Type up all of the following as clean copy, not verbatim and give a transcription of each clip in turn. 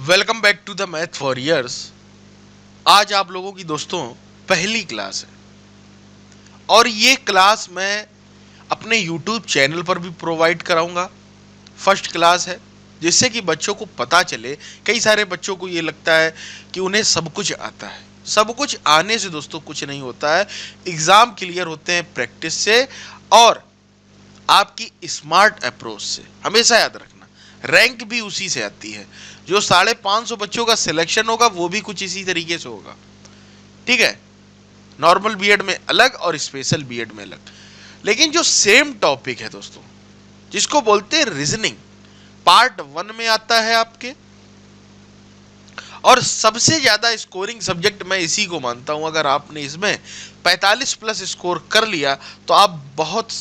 Welcome back to the math for years. आज आप लोगों की दोस्तों पहली क्लास है और ये क्लास मैं अपने यूट्यूब चैनल पर भी प्रोवाइड कराऊंगा। फर्स्ट क्लास है जिससे कि बच्चों को पता चले। कई सारे बच्चों को ये लगता है कि उन्हें सब कुछ आता है। सब कुछ आने से दोस्तों कुछ नहीं होता है। एग्जाम क्लियर होते हैं प्रैक्टिस से और आपकी स्मार्ट अप्रोच से। हमेशा याद रखना, रैंक भी उसी से आती है। जो 550 बच्चों का सिलेक्शन होगा वो भी कुछ इसी तरीके से होगा। ठीक है, नॉर्मल बीएड में अलग और स्पेशल बीएड में अलग। लेकिन जो सेम टॉपिक है दोस्तों, जिसको बोलते हैं रीजनिंग, पार्ट 1 में आता है आपके। और सबसे ज्यादा स्कोरिंग सब्जेक्ट मैं इसी को मानता हूं। अगर आपने इसमें 45 प्लस स्कोर कर लिया तो आप बहुत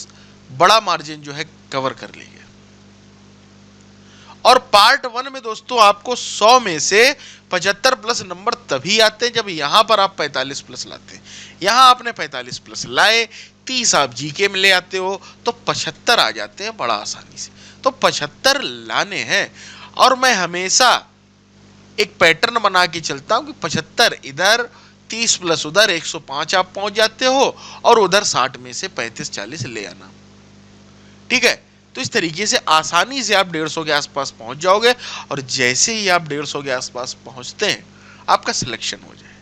बड़ा मार्जिन जो है कवर कर लेंगे। और पार्ट 1 में दोस्तों आपको 100 में से 75 प्लस नंबर तभी आते हैं जब यहां पर आप 45 प्लस लाते हैं। यहां आपने 45 प्लस लाए, 30 आप जीके में ले आते हो तो 75 आ जाते हैं बड़ा आसानी से। तो 75 लाने हैं और मैं हमेशा एक पैटर्न बना के चलता हूं कि 75 इधर, 30 प्लस उधर, 105 आप पहुंच जाते हो और उधर 60 में से 35-40 ले आना। ठीक है, तो इस तरीके से आसानी से आप 150 के आसपास पहुंच जाओगे और जैसे ही आप 150 के आसपास पहुंचते हैं आपका सिलेक्शन हो जाए।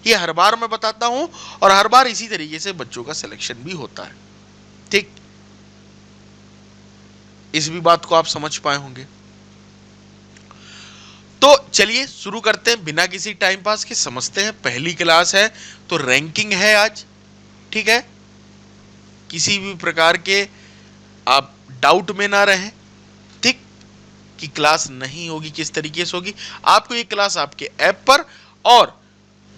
ये हर बार मैं बताता हूं और हर बार इसी तरीके से बच्चों का सिलेक्शन भी होता है। ठीक, इस भी बात को आप समझ पाए होंगे। तो चलिए शुरू करते हैं बिना किसी टाइम पास के, समझते हैं। पहली क्लास है तो रैंकिंग है आज। ठीक है, किसी भी प्रकार के आप डाउट में ना रहें। ठीक, कि क्लास नहीं होगी, किस तरीके से होगी। आपको ये क्लास आपके ऐप पर और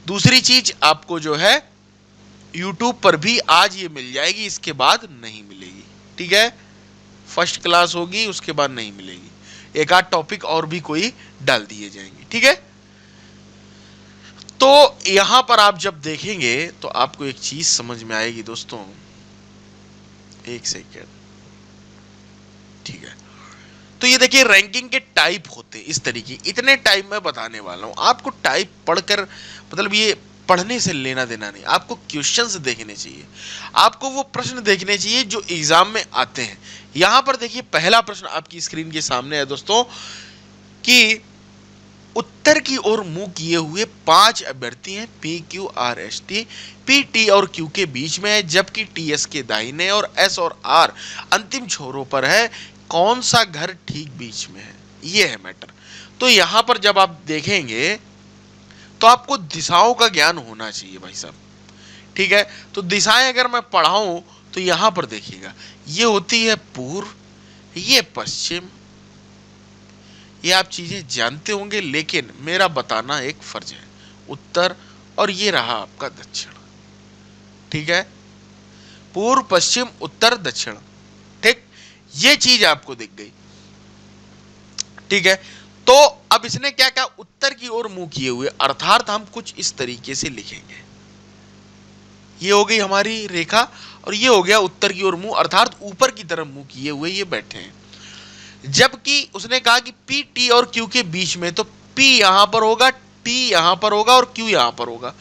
दूसरी चीज आपको जो है यूट्यूब पर भी आज ये मिल जाएगी, इसके बाद नहीं मिलेगी। ठीक है, फर्स्ट क्लास होगी उसके बाद नहीं मिलेगी। एक आध टॉपिक और भी कोई डाल दिए जाएंगे। ठीक है, तो यहां पर आप जब देखेंगे तो आपको एक चीज समझ में आएगी दोस्तों। एक सेकेंड। ठीक है, तो ये देखिए रैंकिंग के टाइप होते हैं इस तरीके। इतने टाइप मैं बताने वाला हूं आपको। टाइप पढ़कर मतलब ये पढ़ने से लेना देना नहीं, आपको क्वेश्चंस देखने चाहिए। आपको वो प्रश्न देखने चाहिए जो एग्जाम में आते हैं। यहां पर देखिए पहला प्रश्न आपकी स्क्रीन के सामने है दोस्तों कि उत्तर की ओर मुंह किए हुए 5 अभ्यर्थी हैं। P Q R S T, P T और क्यू के बीच में है जबकि टी एस के दाहिने और एस और आर अंतिम छोरों पर है। कौन सा घर ठीक बीच में है, ये है मैटर। तो यहां पर जब आप देखेंगे तो आपको दिशाओं का ज्ञान होना चाहिए भाई साहब। ठीक है, तो दिशाएं अगर मैं पढ़ाऊं तो यहां पर देखिएगा, ये होती है पूर्व, ये पश्चिम। ये आप चीजें जानते होंगे लेकिन मेरा बताना एक फर्ज है। उत्तर, और ये रहा आपका दक्षिण। ठीक है, पूर्व, पश्चिम, उत्तर, दक्षिण। ठीक, ये चीज आपको दिख गई। ठीक है, तो अब इसने क्या कहा, उत्तर की ओर मुंह किए हुए, अर्थात हम कुछ इस तरीके से लिखेंगे। ये हो गई हमारी रेखा और ये हो गया उत्तर की ओर मुंह, अर्थात ऊपर की तरफ मुंह किए हुए ये बैठे हैं। जबकि उसने कहा कि पी टी और क्यू के बीच में, तो पी यहां पर होगा, टी यहां पर होगा और क्यू यहां पर होगा।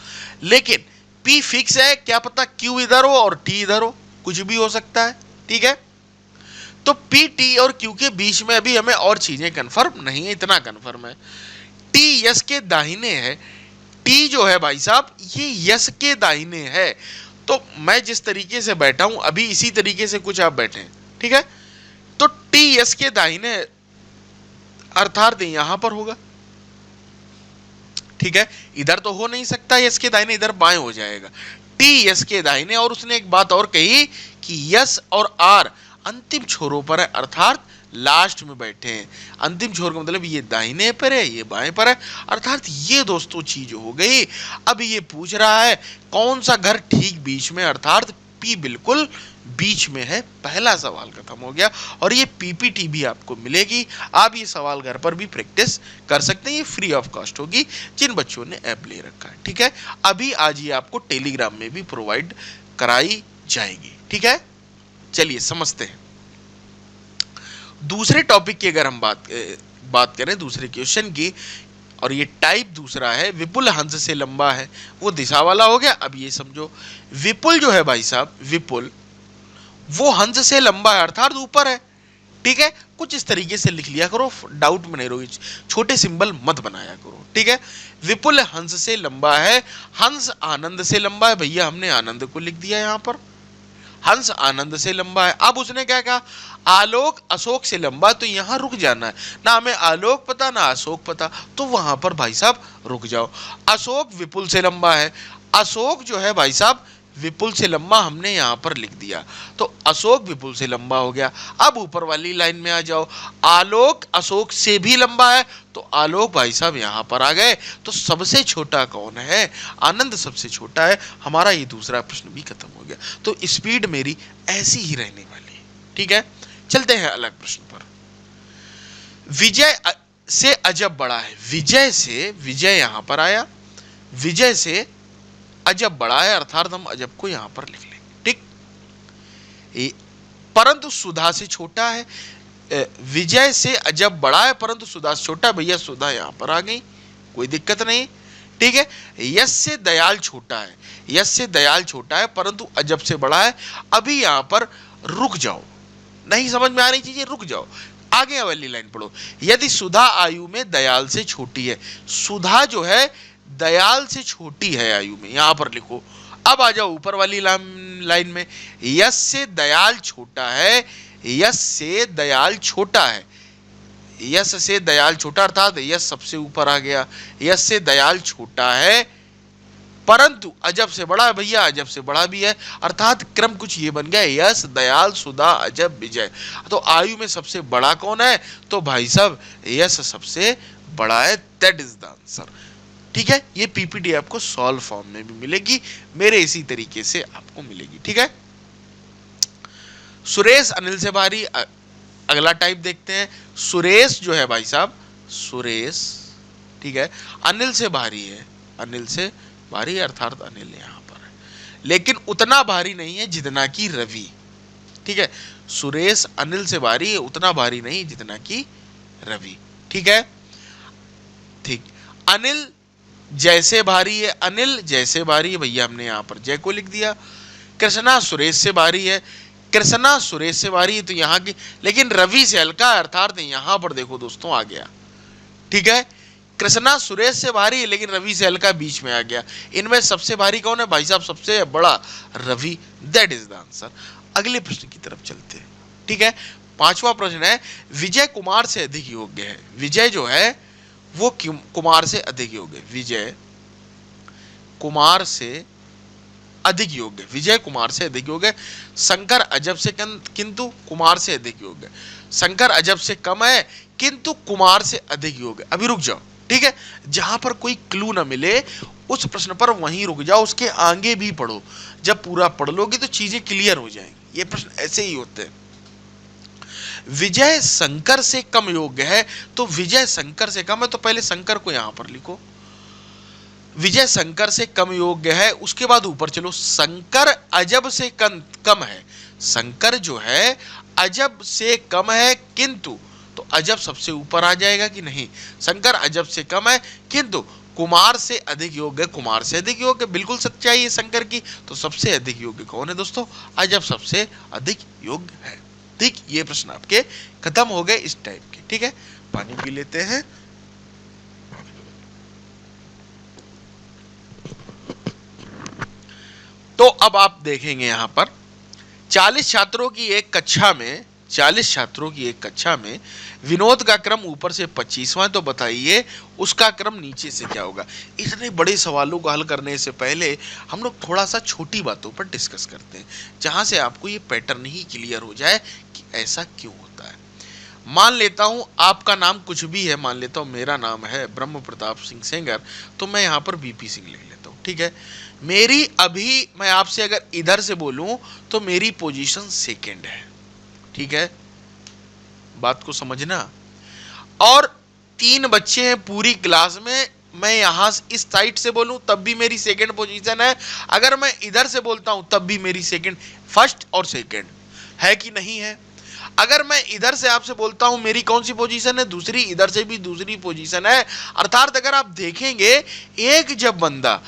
लेकिन पी फिक्स है, क्या पता क्यू इधर हो और टी इधर हो, कुछ भी हो सकता है। ठीक है, तो पी टी और क्यू के बीच में अभी हमें और चीजें कंफर्म नहीं है, इतना कंफर्म है टी यस के दाहिने है। टी जो है भाई साहब ये यस के दाहिने है। तो मैं जिस तरीके से बैठा हूं अभी इसी तरीके से कुछ आप बैठे हैं। ठीक है, तो टी यस के दाहिने अर्थात यहां पर होगा। ठीक है, इधर तो हो नहीं सकता यस के दाहिने, इधर बाएं हो जाएगा। टी यस के दाहिने, और उसने एक बात और कही कि यस और आर अंतिम छोरों पर है, अर्थात लास्ट में बैठे हैं। अंतिम छोर का मतलब ये दाहिने पर है, ये बाएं पर है, अर्थात ये दोस्तों चीज हो गई। अब ये पूछ रहा है कौन सा घर ठीक बीच में, अर्थात पी बिल्कुल बीच में है। पहला सवाल खत्म हो गया और ये पीपीटी भी आपको मिलेगी। आप ये सवाल घर पर भी प्रैक्टिस कर सकते हैं, ये फ्री ऑफ कॉस्ट होगी जिन बच्चों ने ऐप ले रखा है। ठीक है, अभी आज ये आपको टेलीग्राम में भी प्रोवाइड कराई जाएगी। ठीक है, चलिए समझते हैं। दूसरे टॉपिक की अगर हम बात करें, दूसरे क्वेश्चन की, और ये टाइप दूसरा है, विपुल हंस से लंबा है, वो दिशा वाला हो गया। अब ये समझो, विपुल जो है भाई साहब, विपुल वो हंस से लंबा है अर्थात ऊपर है। ठीक है, कुछ इस तरीके से लिख लिया करो, डाउट में नहीं रहोगे, छोटे सिंबल मत बनाया करो। ठीक है, विपुल हंस से लंबा है, हंस आनंद से लंबा है, भैया हमने आनंद को लिख दिया यहां पर, हंस आनंद से लंबा है। अब उसने क्या कहा, आलोक अशोक से लंबा, तो यहां रुक जाना है, ना हमें आलोक पता ना अशोक पता, तो वहां पर भाई साहब रुक जाओ। अशोक विपुल से लंबा है, अशोक जो है भाई साहब विपुल से लंबा हमने यहां पर लिख दिया, तो अशोक विपुल से लंबा हो गया। अब ऊपर वाली लाइन में आ जाओ, आलोक अशोक से भी लंबा है, तो आलोक भाई साहब यहां पर आ गए, तो सबसे छोटा कौन है, आनंद सबसे छोटा है। हमारा ये दूसरा प्रश्न भी खत्म हो गया। तो स्पीड मेरी ऐसी ही रहने वाली है। ठीक है, चलते हैं अलग प्रश्न पर। विजय से अजब बड़ा है, विजय से, विजय यहां पर आया, विजय से अजब बड़ा है अर्थात हम अजब को यहां पर लिख लेंगे। ठीक, परंतु सुधा से छोटा है, विजय से अजब बड़ा है परंतु सुधा से छोटा, भैया सुधा यहां पर आ गई, कोई दिक्कत नहीं। ठीक है, यश से दयाल छोटा है, यश से दयाल छोटा है परंतु अजब से बड़ा है। अभी यहां पर रुक जाओ, नहीं समझ में आ रही चीजें, रुक जाओ, आगे वाली लाइन पढ़ो। यदि सुधा आयु में दयाल से छोटी है, सुधा जो है दयाल से छोटी है आयु में, यहां पर लिखो। अब आ जाओ ऊपर वाली लाइन में, यश से दयाल छोटा है, यश से दयाल छोटा है, यश से दयाल छोटा अर्थात यश सबसे ऊपर आ गया, यश से दयाल छोटा है परंतु अजब से बड़ा है, भैया अजब से बड़ा भी है, अर्थात क्रम कुछ ये बन गया, यश दयाल सुधा अजब विजय। तो आयु में सबसे बड़ा कौन है, तो भाई साहब यश सबसे बड़ा है, दैट इज द आंसर। ठीक है, ये पीपीटी आपको सॉल्व फॉर्म में भी मिलेगी, मेरे इसी तरीके से आपको मिलेगी। ठीक है, सुरेश अनिल से भारी, अगला टाइप देखते हैं। सुरेश जो है भाई साहब, सुरेश ठीक है अनिल से भारी है, अनिल से भारी अर्थात अनिल यहां पर है, लेकिन उतना भारी नहीं है जितना कि रवि। ठीक है, सुरेश अनिल से भारी है, उतना भारी नहीं जितना कि रवि। ठीक है, ठीक, अनिल जैसे भारी है, अनिल जैसे भारी है, भैया हमने यहां पर जय को लिख दिया। कृष्णा सुरेश से भारी है, कृष्णा सुरेश से भारी है, तो यहां की, लेकिन रवि से हल्का अर्थात यहां पर देखो दोस्तों आ गया। ठीक है, कृष्णा सुरेश से भारी है लेकिन रवि से हल्का बीच में आ गया। इनमें सबसे भारी कौन है भाई साहब, सबसे बड़ा Ravi, that is the answer. अगले प्रश्न की तरफ चलते हैं। ठीक है, पांचवा प्रश्न है, विजय कुमार से अधिक योग्य है, विजय जो है वो कुमार से अधिक योग्य, विजय कुमार से अधिक योग्य, विजय कुमार से अधिक योग्य। शंकर अजब से किंतु कुमार से अधिक योग्य, शंकर अजब से कम है किंतु कुमार से अधिक योग्य। अभी रुक जाओ। ठीक है, जहां पर कोई क्लू ना मिले उस प्रश्न पर वहीं रुक जाओ, उसके आगे भी पढ़ो, जब पूरा पढ़ लोगे तो चीजें क्लियर हो जाएंगी। ये प्रश्न ऐसे ही होते हैं। विजय शंकर से कम योग्य है, तो विजय शंकर से कम है, तो पहले शंकर को यहां पर लिखो, विजय शंकर से कम योग्य है। उसके बाद ऊपर चलो, शंकर अजब से कम है, शंकर जो है अजब से कम है किंतु, तो अजब सबसे ऊपर आ जाएगा कि नहीं, शंकर अजब से कम है किंतु कुमार से अधिक योग्य, कुमार से अधिक योग्य, बिल्कुल सच्चाई है शंकर की। तो सबसे अधिक योग्य कौन है दोस्तों, अजब सबसे अधिक योग्य है। ठीक, ये प्रश्न आपके खत्म हो गए इस टाइप के। ठीक है, पानी पी लेते हैं। तो अब आप देखेंगे यहां पर 40 छात्रों की एक कक्षा में, 40 छात्रों की एक कक्षा में विनोद का क्रम ऊपर से 25वां, तो बताइए उसका क्रम नीचे से क्या होगा। इतने बड़े सवालों को हल करने से पहले हम लोग थोड़ा सा छोटी बातों पर डिस्कस करते हैं, जहां से आपको ये पैटर्न ही क्लियर हो जाए कि ऐसा क्यों होता है। मान लेता हूं आपका नाम कुछ भी है, मान लेता हूं मेरा नाम है ब्रह्म प्रताप सिंह सेंगर, तो मैं यहां पर बीपी सिंह लिख लेता हूं। ठीक है, मेरी अभी मैं आपसे अगर इधर से बोलूं तो मेरी पोजीशन सेकंड है। ठीक है, बात को समझना। और 3 बच्चे हैं पूरी क्लास में, मैं यहां इस साइड से बोलूं तब भी मेरी सेकंड पोजीशन है, अगर मैं इधर से बोलता हूं तब भी मेरी सेकंड, फर्स्ट और सेकंड है कि नहीं है। अगर मैं इधर से आपसे बोलता हूं मेरी कौन सी पोजीशन है दूसरी, इधर से भी दूसरी पोजीशन है, अर्थात अगर आप देखेंगे एक जब बंदा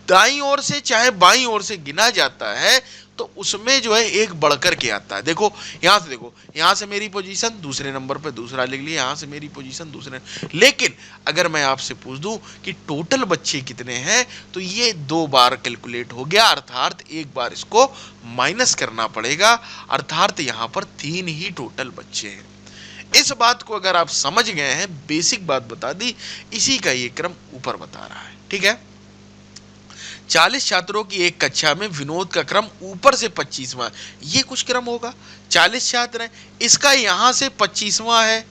दाईं ओर से चाहे बाईं ओर से गिना जाता है तो उसमें जो है एक बढ़कर के आता है। देखो यहां से, देखो यहां से मेरी पोजीशन दूसरे नंबर पे दूसरा लिख लिया, यहां से मेरी पोजीशन दूसरे। लेकिन अगर मैं आपसे पूछ दूं कि टोटल बच्चे कितने हैं तो ये 2 बार कैलकुलेट हो गया, अर्थात एक बार इसको माइनस करना पड़ेगा, अर्थात यहां पर 3 ही टोटल बच्चे हैं। इस बात को अगर आप समझ गए हैं, बेसिक बात बता दी, इसी का ये क्रम ऊपर बता रहा है। ठीक है, 40 छात्रों की एक कक्षा में विनोद का क्रम ऊपर से 25वां, ये कुछ क्रम होगा। 40 छात्र हैं, इसका यहां से 25वां है,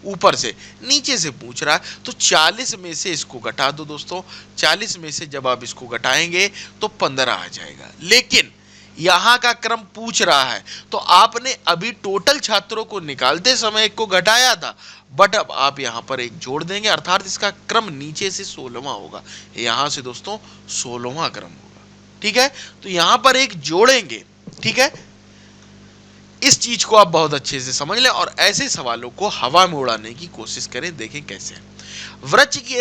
ऊपर से, नीचे से पूछ रहा है तो 40 में से इसको घटा दो दोस्तों। 40 में से जब आप इसको घटाएंगे तो 15 आ जाएगा। लेकिन यहां का क्रम पूछ रहा है तो आपने अभी टोटल छात्रों को निकालते समय एक को घटाया था, बट अब आप यहां पर एक जोड़ देंगे, अर्थात इसका क्रम नीचे से 16वां होगा। यहां से दोस्तों 16वां क्रम होगा। ठीक है, तो यहां पर एक जोड़ेंगे। ठीक है, इस चीज को आप बहुत अच्छे से समझ लें और ऐसे सवालों को हवा में उड़ाने की कोशिश करें, देखें कैसे। वृक्ष की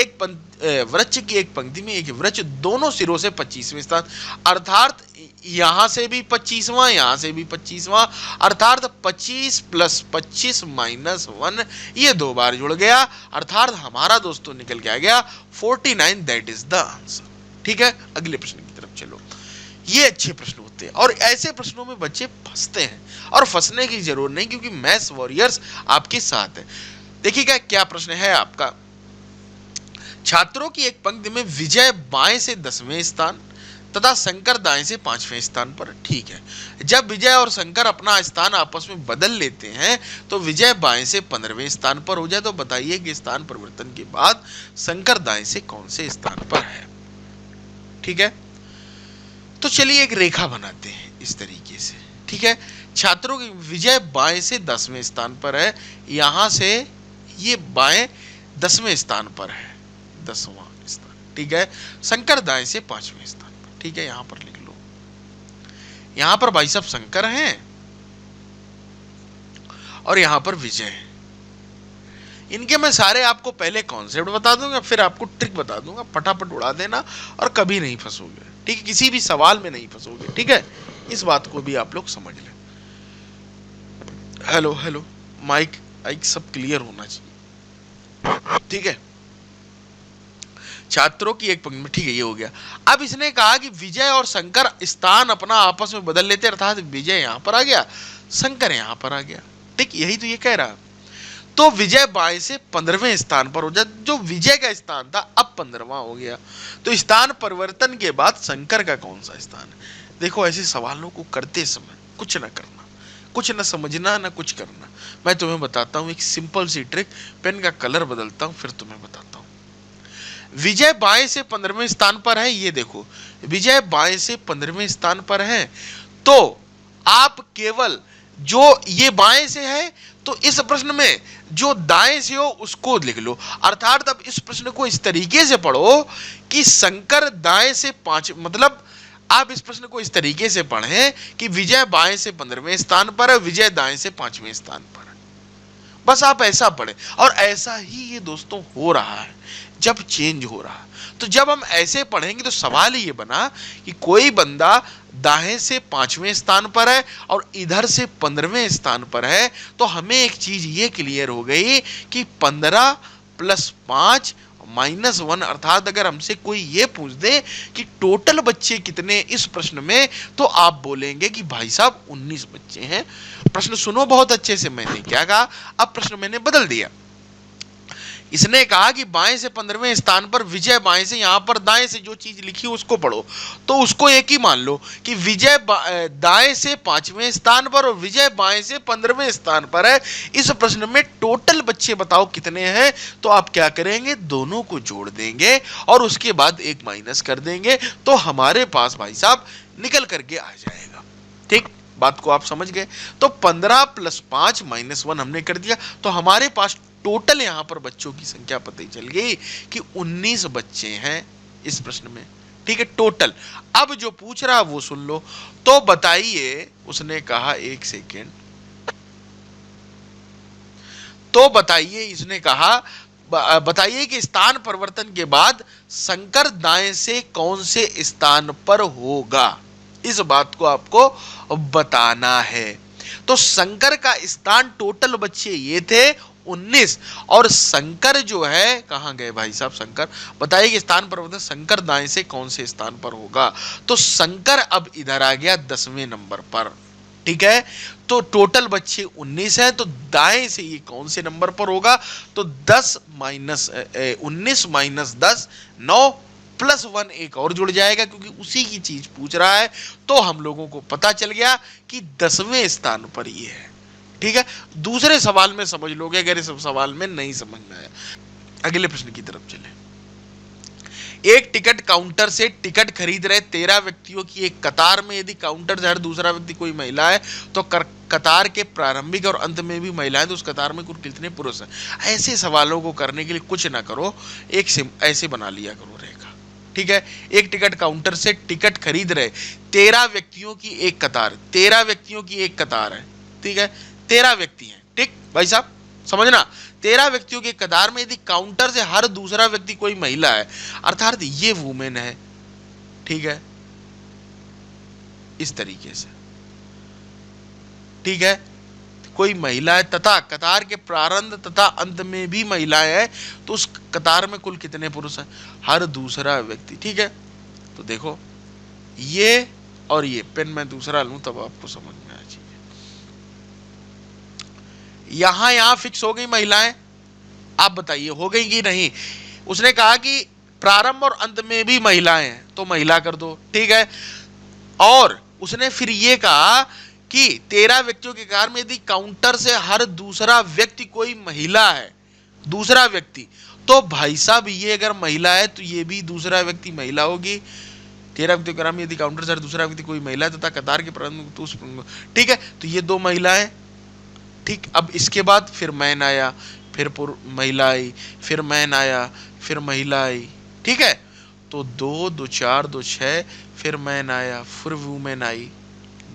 एक पंक्ति में एक वृक्ष दोनों सिरों से 25वें स्थान, अर्थात यहां से भी 25वां, यहां से भी 25वां, अर्थात 25 प्लस 25 माइनस 1, ये 2 बार जुड़ गया, अर्थात हमारा दोस्तों निकल के आ गया 49, दैट इज द आंसर। ठीक है, अगले प्रश्न की तरफ चलो। ये अच्छे प्रश्न होते हैं और ऐसे प्रश्नों में बच्चे फंसते हैं, और फंसने की जरूरत नहीं क्योंकि मैथ्स वॉरियर्स आपके साथ है। देखिएगा क्या प्रश्न है आपका। छात्रों की एक पंक्ति में विजय बाएं से 10वें स्थान तथा शंकर दाएं से 5वें स्थान पर। ठीक है, जब विजय और शंकर अपना स्थान आपस में बदल लेते हैं तो विजय बाएं से 15वें स्थान पर हो जाए, तो बताइए कि स्थान परिवर्तन के बाद शंकर दाएं से कौन से स्थान पर है। ठीक है, तो चलिए एक रेखा बनाते हैं इस तरीके से। ठीक है, छात्रों की विजय बाएं से 10वें स्थान पर है, यहां से ये बाएं 10वें स्थान पर है, 10वां स्थान। ठीक है, शंकर दाएं से 5वें स्थान पर। ठीक है, यहां पर लिख लो, यहां पर भाई साहब शंकर हैं और यहां पर विजय है। इनके मैं सारे आपको पहले कॉन्सेप्ट बता दूंगा, फिर आपको ट्रिक बता दूंगा, फटाफट उड़ा देना और कभी नहीं फंसोगे। ठीक है, किसी भी सवाल में नहीं फंसोगे। ठीक है, इस बात को भी आप लोग समझ लें। हेलो हेलो, माइक सब क्लियर होना चाहिए। ठीक है, छात्रों की एक पंक्ति में। ठीक है, ये हो गया। अब इसने कहा कि विजय और शंकर स्थान अपना आपस में बदल लेते, अर्थात विजय यहां पर आ गया, शंकर यहां पर आ गया। ठीक, यही तो ये कह रहा। तो विजय बाएं से 15वें स्थान पर हो जाए, जो विजय का स्थान था अब 15वां हो गया। तो स्थान परिवर्तन के बाद शंकर का कौन सा स्थान है। देखो, ऐसे सवालों को करते समय कुछ ना करना, कुछ ना समझना, ना कुछ करना। मैं तुम्हें बताता हूं एक सिंपल सी ट्रिक, पेन का कलर बदलता हूं फिर तुम्हें बताता हूं। विजय बाएं से 15वें स्थान पर है, ये देखो विजय बाएं से 15वें स्थान पर है, तो आप केवल जो ये बाएं से है तो इस प्रश्न में जो दाएं से हो उसको लिख लो, अर्थात अब इस प्रश्न को इस तरीके से पढ़ो कि शंकर दाएं से 5, मतलब आप इस प्रश्न को इस तरीके से पढ़ें कि विजय बाएं से 15वें स्थान पर है, विजय दाएं से 5वें स्थान पर है। बस आप ऐसा पढ़ें, और ऐसा ही ये दोस्तों हो रहा है जब चेंज हो रहा है। तो जब हम ऐसे पढ़ेंगे तो सवाल ये बना कि कोई बंदा दाएं से 5वें स्थान पर है और इधर से 15वें स्थान पर है, तो हमें एक चीज ये क्लियर हो गई कि 15 प्लस 5 माइनस 1, अर्थात अगर हमसे कोई ये पूछ दे कि टोटल बच्चे कितने इस प्रश्न में, तो आप बोलेंगे कि भाई साहब 19 बच्चे हैं। प्रश्न सुनो बहुत अच्छे से, मैंने क्या कहा, अब प्रश्न मैंने बदल दिया। इसने कहा कि बाएं से 15वें स्थान पर विजय बाएं से, यहां पर दाएं से जो चीज लिखी उसको पढ़ो, तो उसको एक ही मान लो कि विजय दाएं से 5वें स्थान पर और विजय बाएं से 15वें स्थान पर है। इस प्रश्न में टोटल बच्चे बताओ कितने हैं, तो आप क्या करेंगे, दोनों को जोड़ देंगे और उसके बाद एक माइनस कर देंगे, तो हमारे पास भाई साहब निकल करके आ जाएगा। ठीक, बात को आप समझ गए। तो 15 प्लस 5 माइनस 1 हमने कर दिया, तो हमारे पास टोटल यहां पर बच्चों की संख्या पता ही चल गई कि 19 बच्चे हैं इस प्रश्न में। ठीक है, टोटल। अब जो पूछ रहा वो सुन लो, तो बताइए, उसने कहा एक सेकेंड, तो बताइए, इसने कहा बताइए कि स्थान परिवर्तन के बाद शंकर दाएं से कौन से स्थान पर होगा, इस बात को आपको बताना है। तो शंकर का स्थान टोटल बच्चे ये थे 19, और शंकर जो है कहां गए भाई साहब, शंकर बताइए कि स्थान परिवर्तन शंकर दाएं से कौन से स्थान पर होगा। तो शंकर अब इधर आ गया 10वें नंबर पर, ठीक है। तो टोटल बच्चे 19 है, तो दाएं से ये कौन से नंबर पर होगा, तो 10 माइनस 19 माइनस 10 9 प्लस 1 एक और जुड़ जाएगा, क्योंकि उसी की चीज पूछ रहा है। तो हम लोगों को पता चल गया कि 10वें स्थान पर ये है, ठीक है। दूसरे सवाल में समझ लोगे, अगर इस सवाल में नहीं समझ में आया। अगले प्रश्न की तरफ चले। एक टिकट काउंटर से टिकट खरीद रहे 13 व्यक्तियों की एक कतार में यदि काउंटर से हर दूसरा व्यक्ति कोई महिला है, तो कतार के प्रारंभिक और अंत में भी महिलाएं, तो उस कतार में कुल कितने पुरुष हैं। ऐसे सवालों को करने के लिए कुछ ना करो, एक ऐसे बना लिया करो रेखा, ठीक है। एक टिकट काउंटर से टिकट खरीद रहे 13 व्यक्तियों की एक कतार, 13 व्यक्तियों की एक कतार है, ठीक है, 13 व्यक्ति हैं, ठीक भाई साहब समझना। 13 व्यक्तियों के कतार में यदि काउंटर से हर दूसरा व्यक्ति कोई महिला है, अर्थात ये वुमेन है, ठीक है, इस तरीके से, ठीक है, कोई महिला है तथा कतार के प्रारंभ तथा अंत में भी महिलाएं हैं, तो उस कतार में कुल कितने पुरुष हैं, हर दूसरा व्यक्ति, ठीक है। तो देखो ये और ये पेन मैं दूसरा लूं तब आपको समझ में आ चाहिए। यहां फिक्स हो गई महिलाएं, आप बताइए हो गई कि नहीं। उसने कहा कि प्रारंभ और अंत में भी महिलाएं हैं, तो महिला कर दो, ठीक है। और उसने फिर ये कहा कि 13 व्यक्तियों के कार में यदि काउंटर से हर दूसरा व्यक्ति कोई महिला है, दूसरा व्यक्ति, तो भाई साहब ये अगर महिला है तो ये भी दूसरा व्यक्ति महिला होगी। 13 व्यक्तियों के कार में यदि काउंटर से हर दूसरा व्यक्ति कोई महिला है तथा कतार के प्रारंभ, तो ठीक है, तो ये दो महिलाएं, ठीक। अब इसके बाद फिर मैन आया, फिर महिला आई, फिर मैन आया, फिर महिला आई, ठीक है। तो 2 2 4 2 6, फिर मैन आया, फिर वुमेन आई,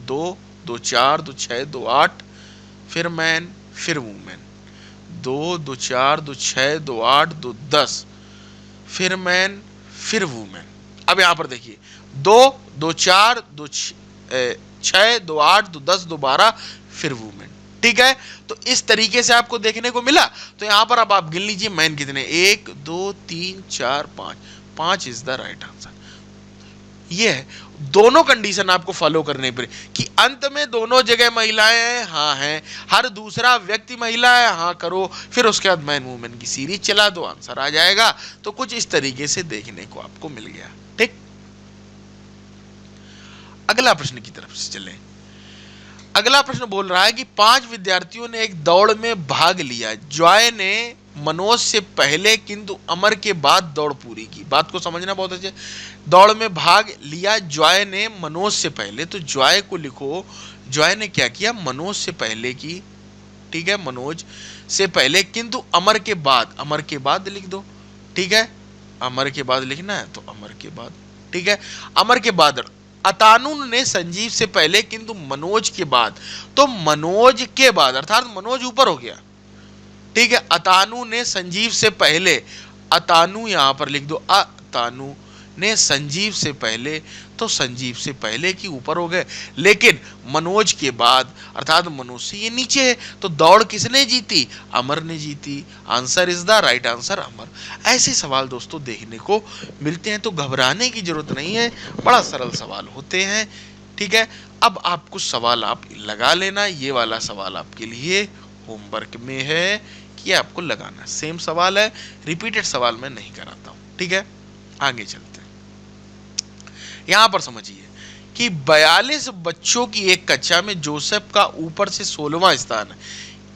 2 2 4 2 6 2 8, फिर मैन, फिर वुमेन, 2 2 4 2 6 2 8 2 10, फिर मैन, फिर वुमेन। अब यहां पर देखिए 2 2 4 2 6 2 8 2 10 2 12, फिर वुमेन, ठीक है। तो इस तरीके से आपको देखने को मिला। तो यहां पर अब आप गिन लीजिए मैन कितने, 1 2 3 4 5, 5 इज द राइट आंसर। ये है, दोनों कंडीशन आपको फॉलो करने पर कि अंत में दोनों जगह महिलाएं हैं, हाँ हैं, हर दूसरा व्यक्ति महिला है, हाँ करो, फिर उसके बाद मैन वुमेन की सीरीज चला दो, आंसर आ जाएगा। तो कुछ इस तरीके से देखने को आपको मिल गया, ठीक। अगला प्रश्न की तरफ से चलें। अगला प्रश्न बोल रहा है कि 5 विद्यार्थियों ने एक दौड़ में भाग लिया। जॉय ने मनोज से पहले किंतु अमर के बाद दौड़ पूरी की। बात को समझना बहुत अच्छे। दौड़ में भाग लिया जॉय ने मनोज से पहले, तो जॉय को लिखो, जॉय ने क्या किया, मनोज से पहले की, ठीक है, मनोज से पहले, किंतु अमर के बाद, अमर के बाद लिख दो, ठीक है, अमर के बाद लिखना है तो अमर के बाद, ठीक है, अमर के बाद। अतानु ने संजीव से पहले किंतु मनोज के बाद, तो मनोज के बाद अर्थात मनोज ऊपर हो गया, ठीक है। अतानु ने संजीव से पहले, अतानु यहां पर लिख दो, अतानु ने संजीव से पहले, तो संजीव से पहले की ऊपर हो गए, लेकिन मनोज के बाद अर्थात मनोज से ये नीचे है। तो दौड़ किसने जीती, अमर ने जीती। Answer is the right answer Amar. ऐसे सवाल दोस्तों देखने को मिलते हैं, तो घबराने की जरूरत नहीं है, बड़ा सरल सवाल होते हैं, ठीक है। अब आप कुछ सवाल आप लगा लेना, ये वाला सवाल आपके लिए होमवर्क में है कि आपको लगाना, सेम सवाल है, रिपीटेड सवाल मैं नहीं कराता हूं, ठीक है। आगे चलते हैं। यहां पर समझिए कि 42 बच्चों की एक कक्षा में जोसेफ का ऊपर से 16वां स्थान है,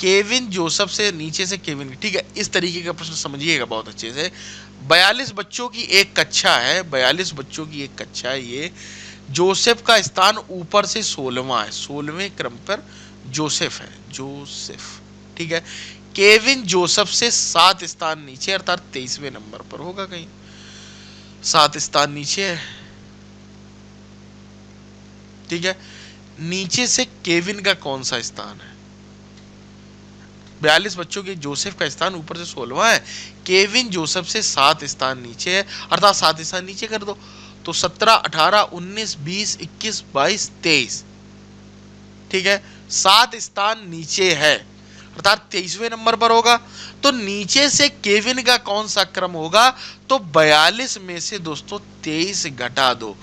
केविन जोसेफ से नीचे से केविन, ठीक है। इस तरीके का प्रश्न समझिएगा बहुत अच्छे से। 42 बच्चों की एक कक्षा है, 42 बच्चों की एक कक्षा है, ये जोसेफ का स्थान ऊपर से 16वां है, 16वें क्रम पर जोसेफ है, जोसेफ, ठीक है। केविन जोसेफ से 7 स्थान नीचे अर्थात 23वें नंबर पर होगा, कहीं 7 स्थान नीचे है, ठीक है। नीचे से केविन का कौन सा स्थान है, 42 बच्चों के जोसेफ का स्थान ऊपर से 16वां है, केविन जोसेफ से 7 स्थान नीचे है, अर्थात 7 स्थान नीचे कर दो। तो 17, 18, 19, 20, 21, 22, 23, ठीक है, 7 स्थान नीचे है, अर्थात 23वें नंबर पर होगा। तो नीचे से केविन का कौन सा क्रम होगा? तो 42 में से दोस्तों 23 घटा दो,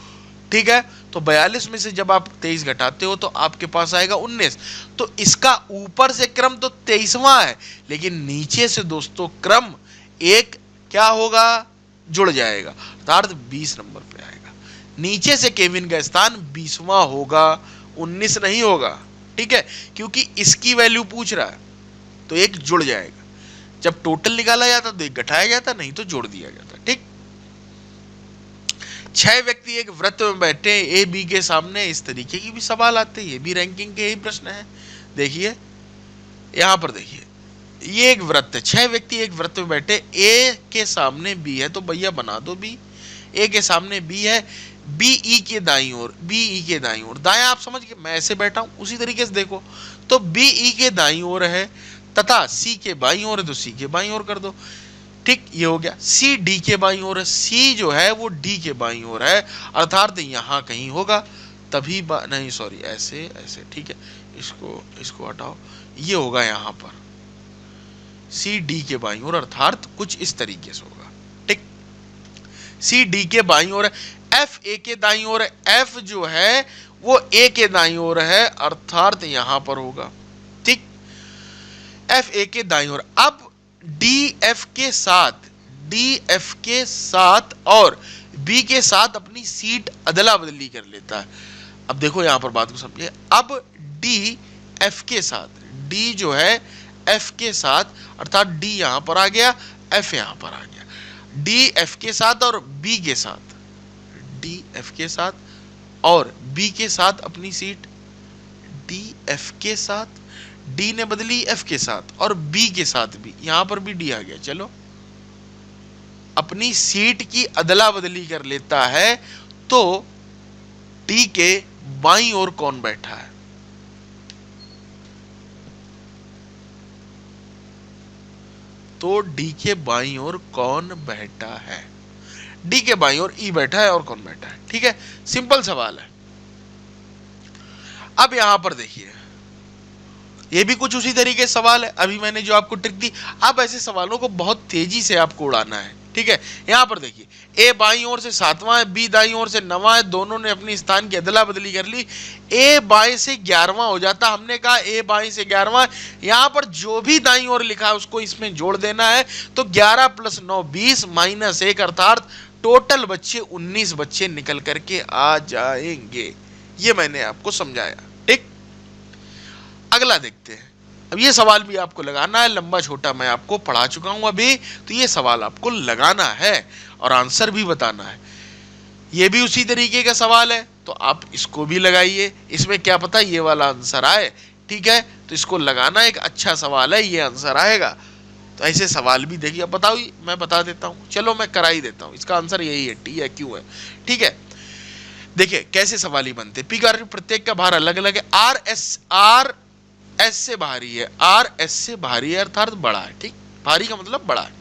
ठीक है। तो 42 में से जब आप 23 घटाते हो तो आपके पास आएगा 19। तो इसका ऊपर से क्रम तो 23वां है, लेकिन नीचे से दोस्तों क्रम एक क्या होगा? जुड़ जाएगा, अर्थात 20 नंबर पे आएगा। नीचे से केविन का स्थान 20वां होगा, 19 नहीं होगा, ठीक है, क्योंकि इसकी वैल्यू पूछ रहा है, तो एक जुड़ जाएगा। जब टोटल निकाला जाता तो एक घटाया जाता, नहीं तो जोड़ दिया जाता, ठीक। 6 व्यक्ति एक वृत्त में बैठे, ए बी के सामने, इस तरीके की भी सवाल आते हैं, ये भी रैंकिंग के ही प्रश्न है। देखिए यहां पर देखिए, ये एक वृत्त है, 6 व्यक्ति एक वृत्त में बैठे, ए के सामने बी है, तो भैया बना दो बी। ए के सामने बी है, बी ई के दाईं ओर, बी ई के दाईं ओर, दायां आप समझ गए, मैं ऐसे बैठा हूं उसी तरीके से देखो। तो बी ई के दाईं ओर है तथा सी के बाईं ओर है, तो सी के बाईं ओर कर दो, ठीक, ये हो गया। सी डी के बाईं ओर है, सी जो है वो डी के बाईं ओर है, अर्थात यहां कहीं होगा, तभी नहीं सॉरी, ऐसे ऐसे, ठीक है, इसको हटाओ, ये होगा यहां पर सी डी के बाईं ओर, अर्थात कुछ इस तरीके से होगा, ठीक। सी डी के बाईं ओर है, एफ ए के दाईं ओर है, एफ जो है वो ए के दाईं ओर है, अर्थात यहां पर होगा, ठीक, एफ ए के दाईं ओर। अब डी एफ के साथ और बी के साथ अपनी सीट अदला बदली कर लेता है। अब देखो यहां पर बात को समझिए, अब डी एफ के साथ, डी जो है एफ के साथ, अर्थात डी यहां पर आ गया, एफ यहां पर आ गया, डी एफ के साथ और बी के साथ, डी एफ के साथ और बी के साथ अपनी सीट, डी एफ के साथ, डी ने बदली एफ के साथ और बी के साथ भी, यहां पर भी डी आ गया, चलो अपनी सीट की अदला बदली कर लेता है। तो डी के बाईं ओर कौन बैठा है? तो डी के बाईं ओर कौन बैठा है? डी के बाईं ओर ई बैठा है, और कौन बैठा है, ठीक है, सिंपल सवाल है। अब यहां पर देखिए, ये भी कुछ उसी तरीके सवाल है, अभी मैंने जो आपको ट्रिक दी, अब ऐसे सवालों को बहुत तेजी से आपको उड़ाना है, ठीक है। यहां पर देखिए, ए बाईं ओर से 7वां है, बी दाईं ओर से 9वां है, दोनों ने अपनी स्थान की अदला बदली कर ली, ए बाईं से 11वां हो जाता, हमने कहा ए बाईं से 11वां, यहां पर जो भी दाईं ओर लिखा है उसको इसमें जोड़ देना है। तो 11 + 9 20 - 1, अर्थात टोटल बच्चे 19 बच्चे निकल करके आ जाएंगे। ये मैंने आपको समझाया, ठीक। अगला देखते हैं। अब ये सवाल भी आपको लगाना है, लंबा छोटा मैं आपको पढ़ा चुका हूं अभी, तो ये सवाल आपको लगाना है और आंसर भी बताना है। ये भी उसी तरीके का सवाल है, तो आप इसको भी लगाइए, इसमें क्या पता ये वाला आंसर आए, ठीक है। तो इसको लगाना, एक अच्छा सवाल है, ये आंसर आएगा। तो ऐसे सवाल भी देखिए, बताओ, मैं बता देता हूं, चलो मैं करा ही देता हूं, इसका आंसर यही है, टी है, क्यों है, ठीक है। देखिए कैसे सवाल ही बनते, पी का प्रत्येक का भार अलग अलग है, आर एस से भारी है, आर एस से भारी है, अर्थात बड़ा है, ठीक, भारी का मतलब बड़ा है,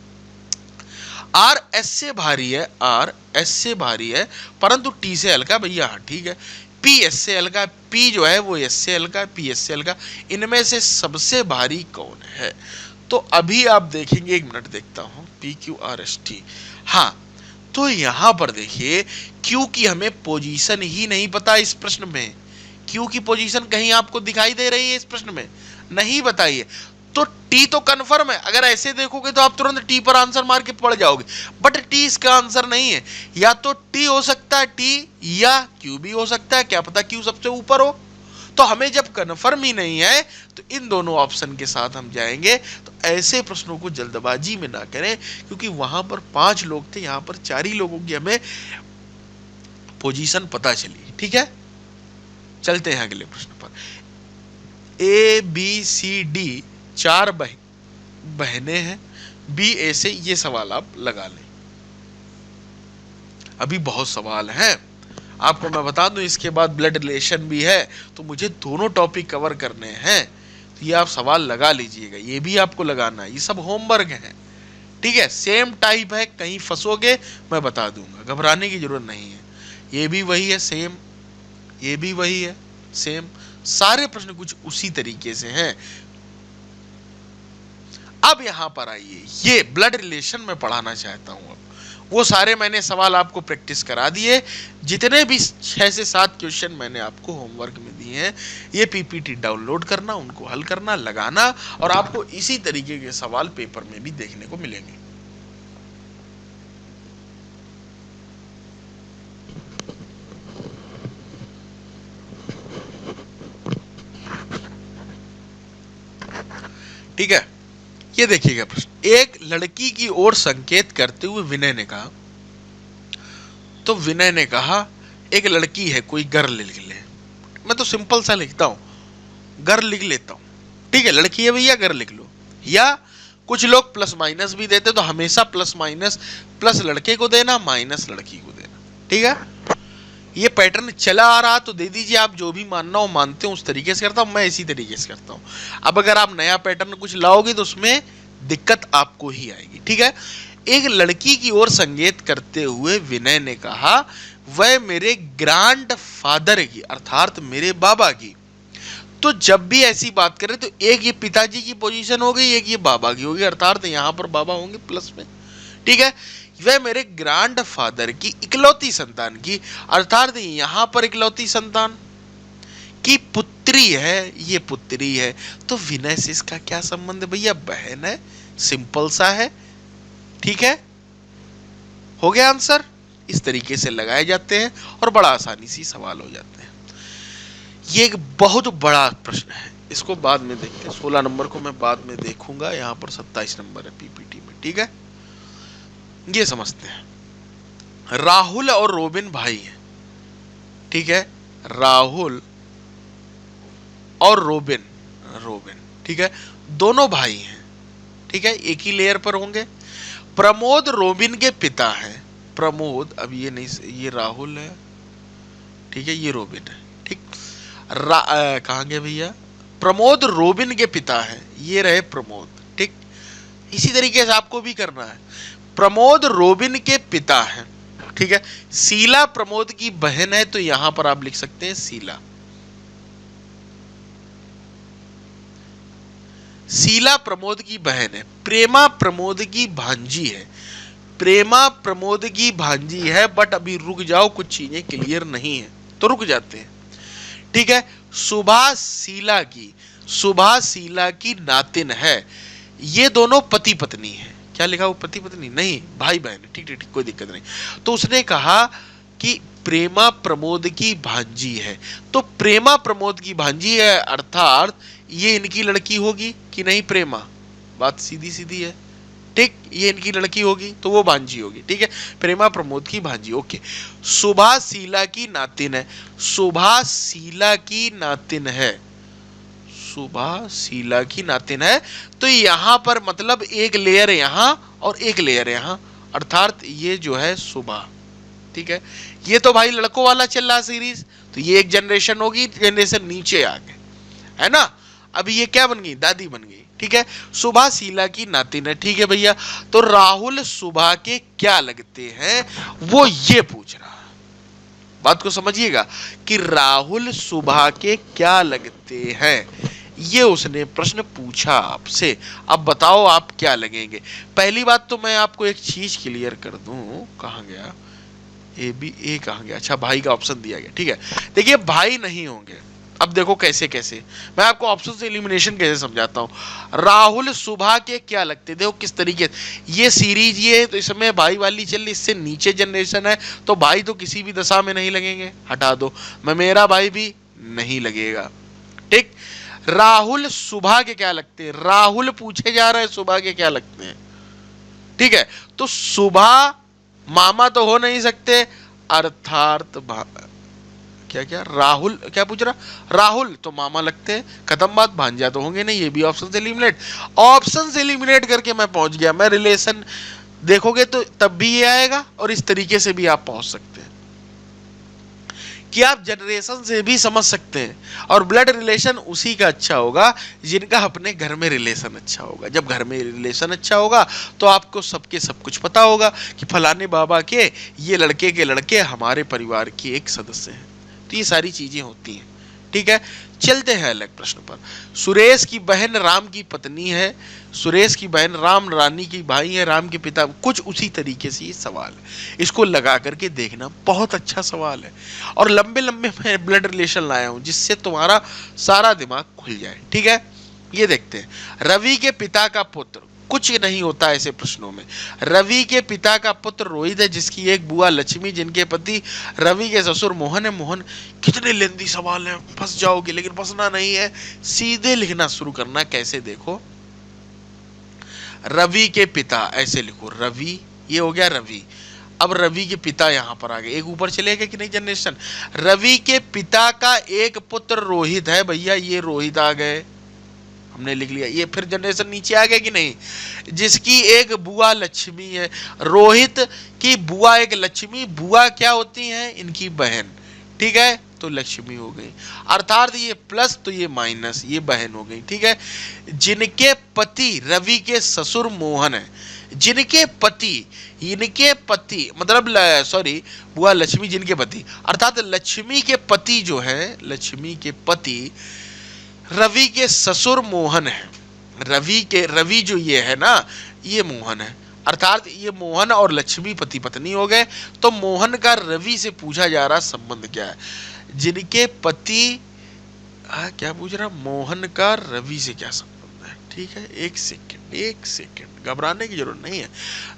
आर एस से भारी है, आर एस से भारी है, परंतु टी से हल्का, भैया हाँ ठीक है, पी एस से हल्का, पी जो है वो एस से हल्का, पी एस से हल्का, इनमें से सबसे भारी कौन है? तो अभी आप देखेंगे, एक मिनट देखता हूं, P Q R S T, हाँ, तो यहां पर देखिए, क्यू की हमें पोजीशन ही नहीं पता इस प्रश्न में, क्यू की पोजीशन कहीं आपको दिखाई दे रही है इस प्रश्न में? नहीं बताइए। तो टी तो कंफर्म है, अगर ऐसे देखोगे तो आप तुरंत टी पर आंसर मार के पड़ जाओगे, बट टी इसका आंसर नहीं है। या तो टी हो सकता है, टी, या क्यू भी हो सकता है, क्या पता क्यू सबसे ऊपर हो। तो हमें जब कंफर्म ही नहीं है तो इन दोनों ऑप्शन के साथ हम जाएंगे। तो ऐसे प्रश्नों को जल्दबाजी में ना करें, क्योंकि वहां पर 5 लोग थे, यहां पर 4 ही लोगों की हमें पोजीशन पता चली, ठीक है। चलते हैं अगले प्रश्न पर। ए बी सी डी 4 बहनें हैं, बी ए से, ये सवाल आप लगा लें। अभी बहुत सवाल हैं, आपको मैं बता दूं, इसके बाद ब्लड रिलेशन भी है, तो मुझे दोनों टॉपिक कवर करने हैं। ये आप सवाल लगा लीजिएगा, ये भी आपको लगाना है, ये सब होमवर्क है, ठीक है। सेम टाइप है, कहीं फंसोगे मैं बता दूंगा, घबराने की जरूरत नहीं है। ये भी वही है सेम, ये भी वही है सेम, सारे प्रश्न कुछ उसी तरीके से हैं। अब यहां पर आइए, ये ब्लड रिलेशन में पढ़ाना चाहता हूं। अब वो सारे मैंने सवाल आपको प्रैक्टिस करा दिए, जितने भी 6 से 7 क्वेश्चन मैंने आपको होमवर्क में दिए हैं, ये पीपीटी डाउनलोड करना, उनको हल करना, लगाना, और आपको इसी तरीके के सवाल पेपर में भी देखने को मिलेंगे। ठीक है, ये देखिएगा प्रश्न, एक लड़की की ओर संकेत करते हुए विनय ने कहा, तो विनय ने कहा एक लड़की है, कोई गर्ल लिख ले। मैं तो सिंपल सा लिखता हूं, गर्ल लिख लेता हूं, ठीक है, लड़की है भैया गर्ल लिख लो। या कुछ लोग प्लस माइनस भी देते, तो हमेशा प्लस माइनस, प्लस लड़के को देना, माइनस लड़की को देना, ठीक है। ये पैटर्न चला आ रहा, तो दे दीजिए, आप जो भी मानना हो मानते हो, उस तरीके से करता हूं मैं, इसी तरीके से करता हूं। अब अगर आप नया पैटर्न कुछ लाओगे तो उसमें दिक्कत आपको ही आएगी, ठीक है। एक लड़की की ओर संकेत करते हुए विनय ने कहा, वह मेरे ग्रैंड फादर की, अर्थात मेरे बाबा की। तो जब भी ऐसी बात करें तो एक ये पिताजी की पोजीशन हो गई, एक ये बाबा की होगी, अर्थात यहां पर बाबा होंगे प्लस में, ठीक है। वह मेरे ग्रैंड फादर की इकलौती संतान की, अर्थात यहां पर इकलौती संतान की पुत्री है, ये पुत्री है। तो विनय से इसका क्या संबंध है भैया, बहन है, सिंपल सा है, ठीक है, हो गया आंसर। इस तरीके से लगाए जाते हैं और बड़ा आसानी से सवाल हो जाते हैं। ये एक बहुत बड़ा प्रश्न है, इसको बाद में देखते हैं, 16 नंबर को मैं बाद में देखूंगा, यहां पर 27 नंबर है पीपीटी में, ठीक है। ये समझते हैं, राहुल और रोबिन भाई हैं, ठीक है, राहुल और रोबिन, रोबिन, ठीक है, दोनों भाई हैं, ठीक है, एक ही लेयर पर होंगे। प्रमोद रोबिन के पिता हैं, प्रमोद, अब ये नहीं, ये राहुल है, ठीक है, ये रोबिन है, ठीक। कहाँ गए भैया, प्रमोद रोबिन के पिता हैं, ये रहे प्रमोद, ठीक। इसी तरीके से आपको भी करना है, प्रमोद रोबिन के पिता हैं, ठीक है। शीला प्रमोद की बहन है, तो यहां पर आप लिख सकते हैं शीला, शीला प्रमोद की बहन है। प्रेमा प्रमोद की भांजी है, प्रेमा प्रमोद की भांजी है, बट अभी रुक जाओ, कुछ चीजें क्लियर नहीं है, तो रुक जाते हैं, ठीक है। सुभा शीला की, सुभा शीला की नातिन है, ये दोनों पति पत्नी है। क्या लिखा वो, पति पत्नी नहीं, भाई बहन, ठीक ठीक ठीक, कोई दिक्कत नहीं। तो उसने कहा कि प्रेमा प्रमोद की भांजी है, तो प्रेमा प्रमोद की भांजी है, अर्थात ये इनकी लड़की होगी कि नहीं, प्रेमा, बात सीधी सीधी है, ठीक, ये इनकी लड़की होगी तो वो भांजी होगी, ठीक है, प्रेमा प्रमोद की भांजी, ओके। सुभा शीला की नातिन है, सुभा शीला की नातिन है, सुभा शीला की नातिन है, तो यहां पर मतलब एक लेयर यहां और एक लेयर यहां, अर्थात ये जो है सुभा, ठीक है। ये तो भाई लड़कों वाला चल रहा सीरीज, तो ये एक जनरेशन होगी, जनरेशन नीचे आ गए, है ना। अभी ये क्या बन गई, दादी बन गई, ठीक है। सुभा शीला की नातिन है, ठीक है भैया। तो राहुल सुभा के क्या लगते हैं, वो ये पूछ रहा है, बात को समझिएगा कि राहुल सुभा के क्या लगते हैं, ये उसने प्रश्न पूछा आपसे। अब बताओ आप क्या लगेंगे। पहली बात तो मैं आपको एक चीज क्लियर कर दूं, कहां गया ए बी, ए कहां गया, अच्छा भाई का ऑप्शन दिया गया, ठीक है। देखिए भाई नहीं होंगे, अब देखो कैसे कैसे, मैं आपको ऑप्शन से एलिमिनेशन कैसे समझाता हूं। राहुल सुभा के क्या लगते, देखो किस तरीके, ये सीरीज ये, तो इसमें भाई वाली चल रही, इससे नीचे जनरेशन है, तो भाई तो किसी भी दशा में नहीं लगेंगे, हटा दो, मैं मेरा भाई भी नहीं लगेगा, ठीक। राहुल सुभा के क्या लगते हैं, राहुल पूछे जा रहा है सुभा के क्या लगते हैं, ठीक है। तो सुभा मामा तो हो नहीं सकते, अर्थात क्या क्या, राहुल क्या पूछ रहा, राहुल तो मामा लगते हैं, खत्म बात, भांजा तो होंगे नहीं, ये भी ऑप्शन से एलिमिनेट, ऑप्शन से एलिमिनेट करके मैं पहुंच गया। मैं रिलेशन देखोगे तो तब भी ये आएगा और इस तरीके से भी आप पहुंच सकते हैं। कि आप जनरेशन से भी समझ सकते हैं। और ब्लड रिलेशन उसी का अच्छा होगा जिनका अपने घर में रिलेशन अच्छा होगा। जब घर में रिलेशन अच्छा होगा तो आपको सबके सब कुछ पता होगा कि फलाने बाबा के ये लड़के के लड़के हमारे परिवार के एक सदस्य हैं। तो ये सारी चीजें होती हैं। ठीक है, चलते हैं अगले प्रश्न पर। सुरेश की बहन राम की पत्नी है, सुरेश की बहन राम रानी की भाई है, राम के पिता, कुछ उसी तरीके से ये सवाल है। इसको लगा करके देखना, बहुत अच्छा सवाल है। और लंबे लंबे मैं ब्लड रिलेशन लाया हूं जिससे तुम्हारा सारा दिमाग खुल जाए। ठीक है, ये देखते हैं। रवि के पिता का पुत्र, कुछ नहीं होता ऐसे प्रश्नों में। रवि के पिता का पुत्र रोहित है जिसकी एक बुआ लक्ष्मी, जिनके पति रवि के ससुर मोहन है। मोहन, कितने लेंदी सवाल है, फंस जाओगे, लेकिन फंसना नहीं है, सीधे लिखना शुरू करना। कैसे, देखो, रवि के पिता ऐसे लिखो, रवि, ये हो गया रवि। अब रवि के पिता यहां पर आ गए, एक ऊपर चले गए कि नहीं जनरेशन। रवि के पिता का एक पुत्र रोहित है, भैया ये रोहित आ गए, हमने लिख लिया। ये फिर जनरेशन नीचे आ गया कि नहीं, जिसकी एक बुआ लक्ष्मी है। रोहित की बुआ एक लक्ष्मी, बुआ क्या होती हैं, इनकी बहन। ठीक है, तो लक्ष्मी हो गई, अर्थात ये प्लस तो ये माइनस, ये बहन हो गई। ठीक है, जिनके पति रवि के ससुर मोहन है, जिनके पति, इनके पति मतलब सॉरी, बुआ लक्ष्मी जिनके पति, अर्थात लक्ष्मी के पति जो है, लक्ष्मी के पति रवि के ससुर मोहन है। रवि जो ये है ना, ये मोहन है, अर्थात ये मोहन और लक्ष्मी पति पत्नी हो गए। तो मोहन का रवि से पूछा जा रहा संबंध क्या है, जिनके पति, क्या पूछ रहा, मोहन का रवि से क्या संबंध है। ठीक है, एक सेकेंड, घबराने की जरूरत नहीं है।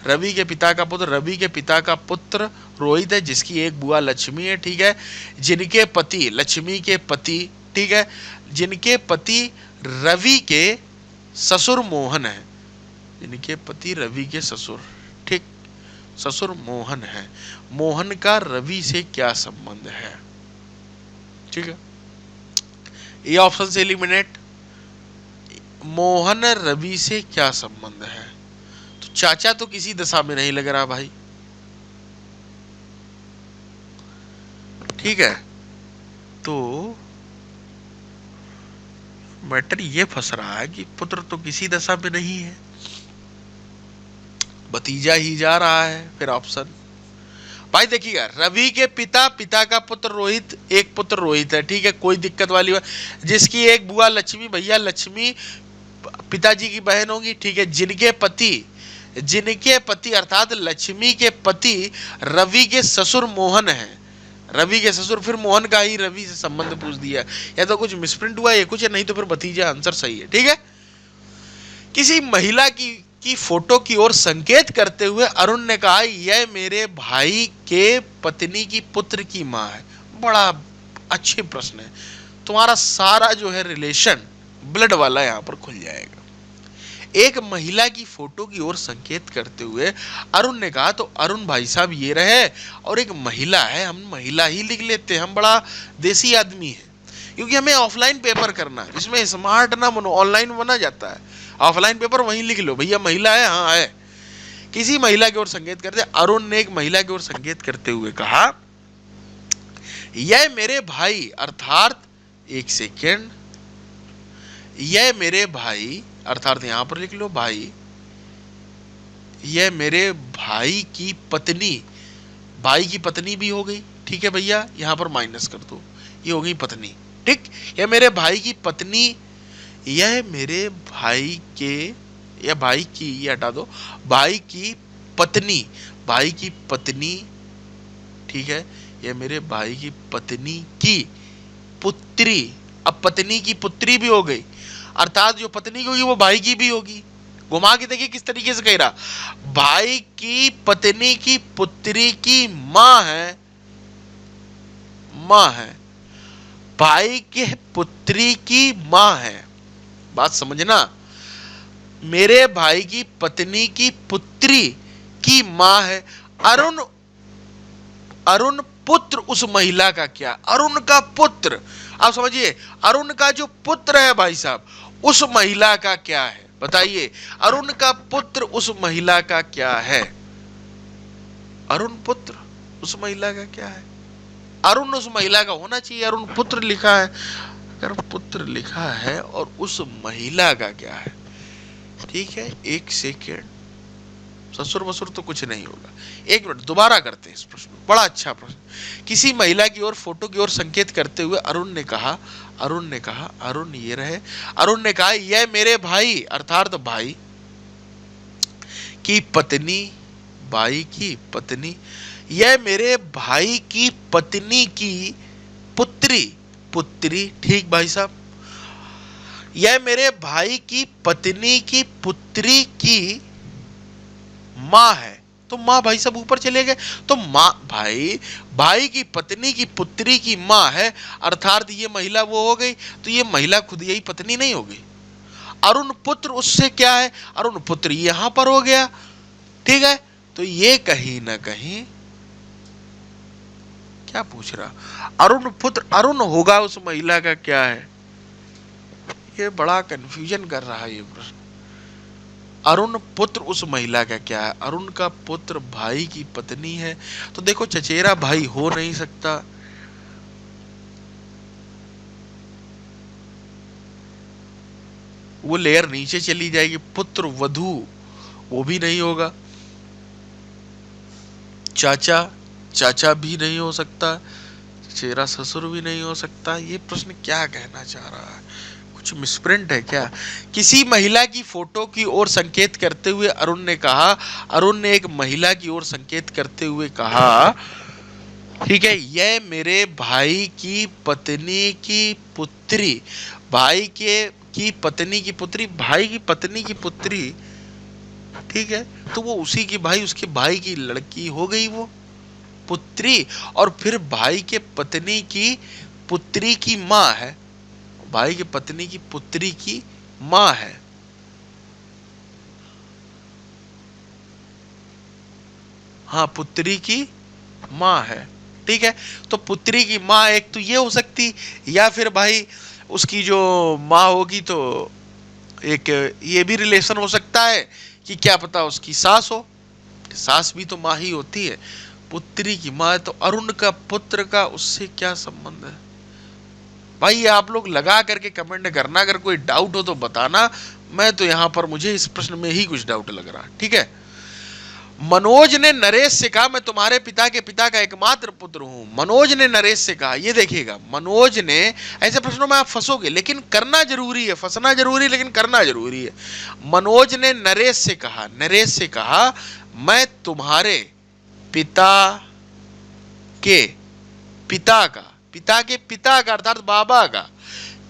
रवि के पिता का पुत्र, रवि के पिता का पुत्र रोहित है जिसकी एक बुआ लक्ष्मी है। ठीक है, जिनके पति, लक्ष्मी के पति, ठीक है, जिनके पति रवि के ससुर मोहन है, जिनके पति रवि के ससुर, ठीक, ससुर मोहन है। मोहन का रवि से क्या संबंध है। ठीक है, ये ऑप्शन से एलिमिनेट, मोहन रवि से क्या संबंध है। तो चाचा तो किसी दशा में नहीं लग रहा भाई। ठीक है, तो मैटर ये फंस रहा है कि पुत्र तो किसी दशा में नहीं है, भतीजा ही जा रहा है। फिर ऑप्शन, भाई देखिएगा, रवि के पिता का पुत्र रोहित, एक पुत्र रोहित है। ठीक है, कोई दिक्कत वाली बात, जिसकी एक बुआ लक्ष्मी, भैया लक्ष्मी पिताजी की बहन होगी। ठीक है, जिनके पति अर्थात लक्ष्मी के पति रवि के ससुर मोहन है, रवि के ससुर, फिर मोहन का ही रवि से संबंध पूछ दिया। या तो कुछ मिसप्रिंट हुआ है कुछ, या नहीं तो फिर भतीजा, आंसर सही है। ठीक है, किसी महिला की फोटो की ओर संकेत करते हुए अरुण ने कहा, यह मेरे भाई के पत्नी की पुत्र की मां है। बड़ा अच्छे प्रश्न है, तुम्हारा सारा जो है रिलेशन ब्लड वाला यहां पर खुल जाएगा। एक महिला की फोटो की ओर संकेत करते हुए अरुण ने कहा, तो अरुण भाई साहब ये रहे, और एक महिला है, हम महिला ही लिख लेते हैं, हम बड़ा देसी आदमी है, क्योंकि हमें ऑफलाइन पेपर करना है, इसमें स्मार्ट ना बनो, ऑनलाइन बना जाता है। ऑफलाइन पेपर वहीं लिख लो, भैया महिला है, हाँ है। किसी महिला की ओर संकेत करते, अरुण ने एक महिला की ओर संकेत करते हुए कहा, यह मेरे भाई, अर्थात एक सेकेंड, यह मेरे भाई, अर्थात यहां पर लिख लो भाई, यह मेरे भाई की पत्नी, भाई की पत्नी भी हो गई। ठीक है भैया, यहां पर माइनस कर दो, ये हो गई पत्नी। ठीक, यह मेरे भाई की पत्नी, यह मेरे भाई के, या भाई की, ये हटा दो, भाई की पत्नी, भाई की पत्नी। ठीक है, यह मेरे भाई की पत्नी की पुत्री, अब पत्नी की पुत्री भी हो गई, अर्थात जो पत्नी की होगी वो भाई की भी होगी। घुमा के देखिए किस तरीके से कह रहा, भाई की पत्नी की पुत्री की मां है, मां है, भाई के पुत्री की मां है। बात समझना, मेरे भाई की पत्नी की पुत्री की मां है। अरुण पुत्र उस महिला का क्या, अरुण का पुत्र, आप समझिए, अरुण का जो पुत्र है भाई साहब, उस महिला का क्या है, बताइए, अरुण का पुत्र उस महिला का क्या है, अरुण पुत्र उस महिला का क्या है। अरुण उस महिला का होना चाहिए, अरुण पुत्र लिखा है, अगर पुत्र लिखा है और उस महिला का क्या है, ठीक है, एक सेकेंड, ससुर वसुर तो कुछ नहीं होगा, एक मिनट दोबारा करते हैं इस प्रश्न, बड़ा अच्छा प्रश्न। किसी महिला की ओर फोटो की ओर संकेत करते हुए अरुण ने कहा, अरुण ये रहे, अरुण ने कहा यह मेरे भाई अर्थात भाई की पत्नी, भाई की पत्नी, यह मेरे भाई की पत्नी की पुत्री, पुत्री, ठीक भाई साहब, यह मेरे भाई की पत्नी की पुत्री की माँ है। तो माँ भाई साहब ऊपर चले गए, तो माँ भाई की पत्नी की पुत्री की माँ है, अर्थात ये महिला वो हो गई, तो ये महिला खुद यही पत्नी नहीं हो गई। अरुण पुत्र उससे क्या है, अरुण पुत्र यहां पर हो गया, ठीक है, तो ये कहीं ना कहीं क्या पूछ रहा, अरुण पुत्र अरुण होगा उस महिला का क्या है, ये बड़ा कंफ्यूजन कर रहा है ये प्रश्न। अरुण पुत्र उस महिला का क्या है, अरुण का पुत्र भाई की पत्नी है, तो देखो चचेरा भाई हो नहीं सकता, वो लेयर नीचे चली जाएगी, पुत्र वधू वो भी नहीं होगा, चाचा भी नहीं हो सकता, चचेरा ससुर भी नहीं हो सकता। ये प्रश्न क्या कहना चाह रहा है, कुछ मिसप्रिंट है क्या। किसी महिला की फोटो की ओर संकेत करते हुए अरुण ने कहा, अरुण ने एक महिला की ओर संकेत करते हुए कहा, ठीक है, यह मेरे भाई की पत्नी की पुत्री, भाई के की पत्नी की पुत्री, भाई की पत्नी की पुत्री, ठीक है, तो वो उसी की भाई, उसके भाई की लड़की हो गई वो पुत्री, और फिर भाई के पत्नी की पुत्री की माँ है, भाई की पत्नी की पुत्री की माँ है, हाँ पुत्री की माँ है, ठीक है, तो पुत्री की माँ एक तो ये हो सकती, या फिर भाई उसकी जो माँ होगी तो एक ये भी रिलेशन हो सकता है कि क्या पता उसकी सास हो, सास भी तो माँ ही होती है, पुत्री की माँ, तो अरुण का पुत्र का उससे क्या संबंध है भाई, ये आप लोग लगा करके कमेंट करना, अगर कोई डाउट हो तो बताना, मैं तो यहां पर मुझे इस प्रश्न में ही कुछ डाउट लग रहा, ठीक है। मनोज ने नरेश से कहा मैं तुम्हारे पिता के पिता का एकमात्र पुत्र हूं, मनोज ने नरेश से कहा, ये देखिएगा मनोज ने, ऐसे प्रश्नों में आप फंसोगे लेकिन करना जरूरी है, फंसना जरूरी लेकिन करना जरूरी है। मनोज ने नरेश से कहा मैं तुम्हारे पिता के पिता का अर्थात बाबा का,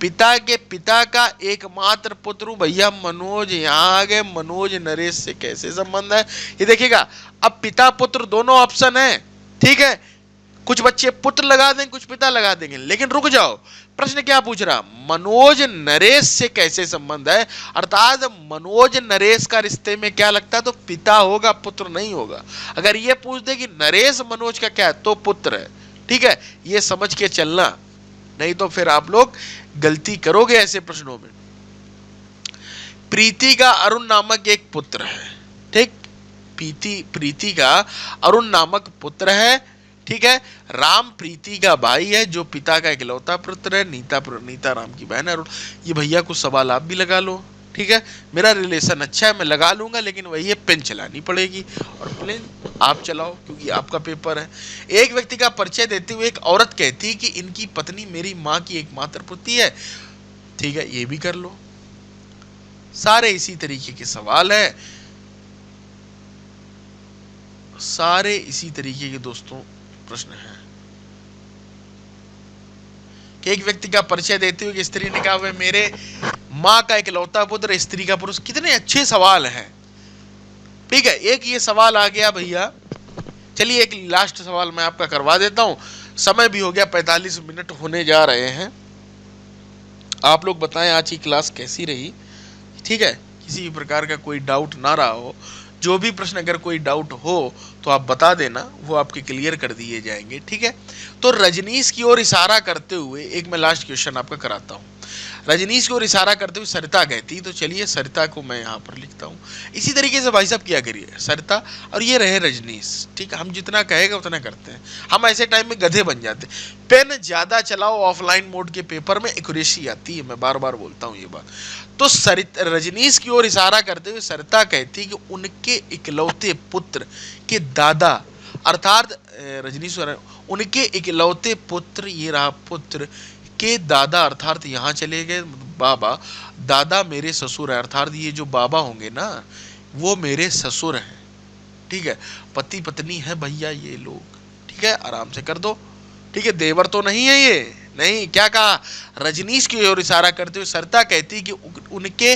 पिता के पिता का एकमात्र पुत्र हूं। भैया मनोज यहां आ गए, मनोज नरेश से कैसे संबंध है, ये देखिएगा, अब पिता पुत्र दोनों ऑप्शन है, ठीक है, कुछ बच्चे पुत्र लगा देंगे, कुछ पिता लगा देंगे, लेकिन रुक जाओ, प्रश्न क्या पूछ रहा, मनोज नरेश से कैसे संबंध है, अर्थात मनोज नरेश का रिश्ते में क्या लगता है, तो पिता होगा, पुत्र नहीं होगा। अगर ये पूछ दे कि नरेश मनोज का क्या है, तो पुत्र है, ठीक है, ये समझ के चलना, नहीं तो फिर आप लोग गलती करोगे ऐसे प्रश्नों में। प्रीति का अरुण नामक एक पुत्र है, ठीक, प्रीति का अरुण नामक पुत्र है, ठीक है, राम प्रीति का भाई है जो पिता का इकलौता पुत्र है, नीता राम की बहन है। ये भैया कुछ सवाल आप भी लगा लो, ठीक है, मेरा रिलेशन अच्छा है मैं लगा लूंगा, लेकिन वही है पेन चलानी पड़ेगी, और पेन आप चलाओ क्योंकि आपका पेपर है। एक व्यक्ति का परिचय देते हुए एक औरत कहती है कि इनकी पत्नी मेरी माँ की एकमात्र पुत्री है, ठीक है, ये भी कर लो, सारे इसी तरीके के सवाल है, सारे इसी तरीके के दोस्तों प्रश्न है। कि एक व्यक्ति का परिचय देते हुए स्त्री ने कहा वह मेरे माँ का इकलौता पुत्र, स्त्री का पुरुष, कितने अच्छे सवाल हैं, ठीक है। एक ये सवाल आ गया भैया, चलिए एक लास्ट सवाल मैं आपका करवा देता हूं, समय भी हो गया 45 मिनट होने जा रहे हैं। आप लोग बताएं आज की क्लास कैसी रही, ठीक है, किसी भी प्रकार का कोई डाउट ना रहा हो, जो भी प्रश्न अगर कोई डाउट हो तो आप बता देना, वो आपके क्लियर कर दिए जाएंगे, ठीक है। तो रजनीश की ओर इशारा करते हुए एक मैं लास्ट क्वेश्चन आपका कराता हूं। रजनीश को इशारा करते हुए सरिता कहती, तो चलिए सरिता को मैं यहाँ पर लिखता हूँ। इसी तरीके से भाई साहब क्या करिए, सरिता और ये रहे रजनीश। ठीक है, हम जितना कहेगा उतना करते हैं, हम ऐसे टाइम में गधे बन जाते हैं। पेन ज्यादा चलाओ, ऑफलाइन मोड के पेपर में एक्यूरेसी आती है, मैं बार बार बोलता हूँ ये बात। तो रजनीश की ओर इशारा करते हुए सरिता कहती कि उनके इकलौते पुत्र के दादा, अर्थात रजनीश उनके इकलौते पुत्र, ये रहा पुत्र के दादा, अर्थात यहाँ चले गए बाबा, दादा मेरे ससुर है, अर्थात ये जो बाबा होंगे ना वो मेरे ससुर हैं। ठीक है, पति पत्नी है भैया ये लोग। ठीक है, आराम से कर दो। ठीक है, देवर तो नहीं है ये, नहीं। क्या कहा, रजनीश की ओर इशारा करते हुए सरिता कहती कि उनके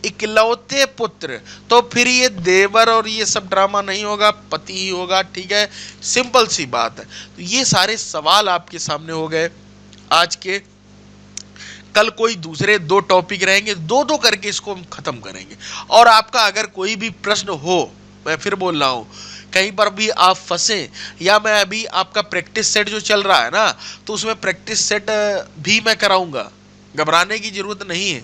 इकलौते पुत्र, तो फिर ये देवर और ये सब ड्रामा नहीं होगा, पति ही होगा। ठीक है, सिंपल सी बात है। तो ये सारे सवाल आपके सामने हो गए आज के। कल कोई दूसरे 2 टॉपिक रहेंगे, 2-2 करके इसको हम खत्म करेंगे। और आपका अगर कोई भी प्रश्न हो, मैं फिर बोल रहा हूं, कहीं पर भी आप फंसे, या मैं अभी आपका प्रैक्टिस सेट जो चल रहा है ना, तो उसमें प्रैक्टिस सेट भी मैं कराऊंगा, घबराने की जरूरत नहीं है।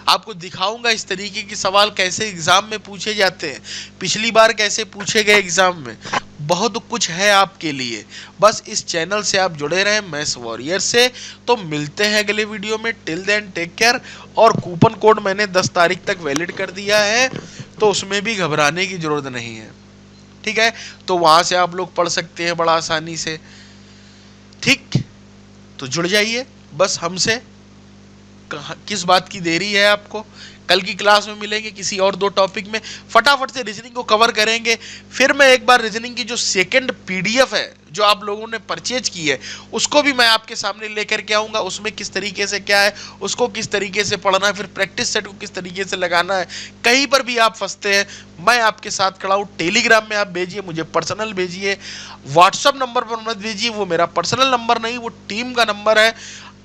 आपको दिखाऊंगा इस तरीके के सवाल कैसे एग्जाम में पूछे जाते हैं, पिछली बार कैसे पूछे गए एग्जाम में। बहुत कुछ है आपके लिए, बस इस चैनल से आप जुड़े रहें, मैथ्स वॉरियर से। तो मिलते हैं अगले वीडियो में, टिल देन टेक केयर। और कूपन कोड मैंने 10 तारीख तक वैलिड कर दिया है, तो उसमें भी घबराने की जरूरत नहीं है। ठीक है, तो वहां से आप लोग पढ़ सकते हैं बड़ा आसानी से। ठीक, तो जुड़ जाइए बस हमसे। किस बात की देरी है आपको, कल की क्लास में मिलेंगे किसी और 2 टॉपिक में, फटाफट से रीजनिंग को कवर करेंगे। फिर मैं एक बार रीजनिंग की जो सेकंड पीडीएफ है जो आप लोगों ने परचेज की है, उसको भी मैं आपके सामने लेकर के आऊंगा। उसमें किस तरीके से क्या है, उसको किस तरीके से पढ़ना है, फिर प्रैक्टिस सेट को किस तरीके से लगाना है। कहीं पर भी आप फंसते हैं, मैं आपके साथ खड़ा हूं। टेलीग्राम में आप भेजिए, मुझे पर्सनल भेजिए, व्हाट्सएप नंबर पर मत भेजिए, वो मेरा पर्सनल नंबर नहीं, वो टीम का नंबर है।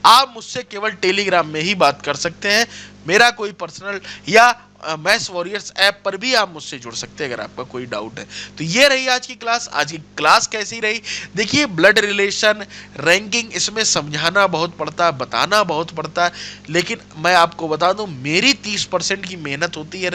आप मुझसे केवल टेलीग्राम में ही बात कर सकते हैं। मेरा कोई पर्सनल या मैथ्स वॉरियर्स ऐप पर भी आप मुझसे जुड़ सकते हैं अगर आपका कोई डाउट है। तो ये रही आज की क्लास। आज की क्लास कैसी रही, देखिए ब्लड रिलेशन, रैंकिंग, इसमें समझाना बहुत पड़ता है, बताना बहुत पड़ता है, लेकिन मैं आपको बता दूं मेरी 30% की मेहनत होती है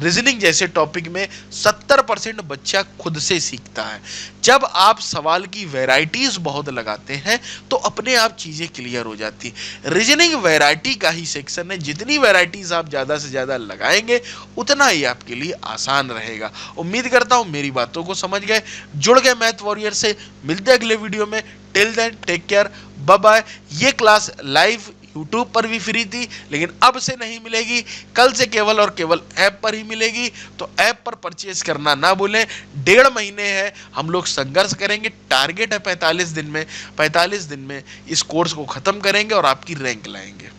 रीजनिंग जैसे टॉपिक में। 70% बच्चा खुद से सीखता है। जब आप सवाल की वैरायटीज बहुत लगाते हैं तो अपने आप चीजें क्लियर हो जाती है। रीजनिंग वैरायटी का ही सेक्शन है, जितनी वैरायटीज आप ज्यादा से ज्यादा लगाएंगे उतना ही आपके लिए आसान रहेगा। उम्मीद करता हूं मेरी बातों को समझ गए, जुड़ गए मैथ वॉरियर से। मिलते हैं अगले वीडियो में, till then take care, bye bye. ये क्लास लाइव यूट्यूब पर भी फ्री थी, लेकिन अब से नहीं मिलेगी, कल से केवल और केवल ऐप पर ही मिलेगी। तो ऐप पर परचेज करना ना भूलें। 1.5 महीने है, हम लोग संघर्ष करेंगे। टारगेट है 45 दिन में, 45 दिन में इस कोर्स को खत्म करेंगे और आपकी रैंक लाएंगे।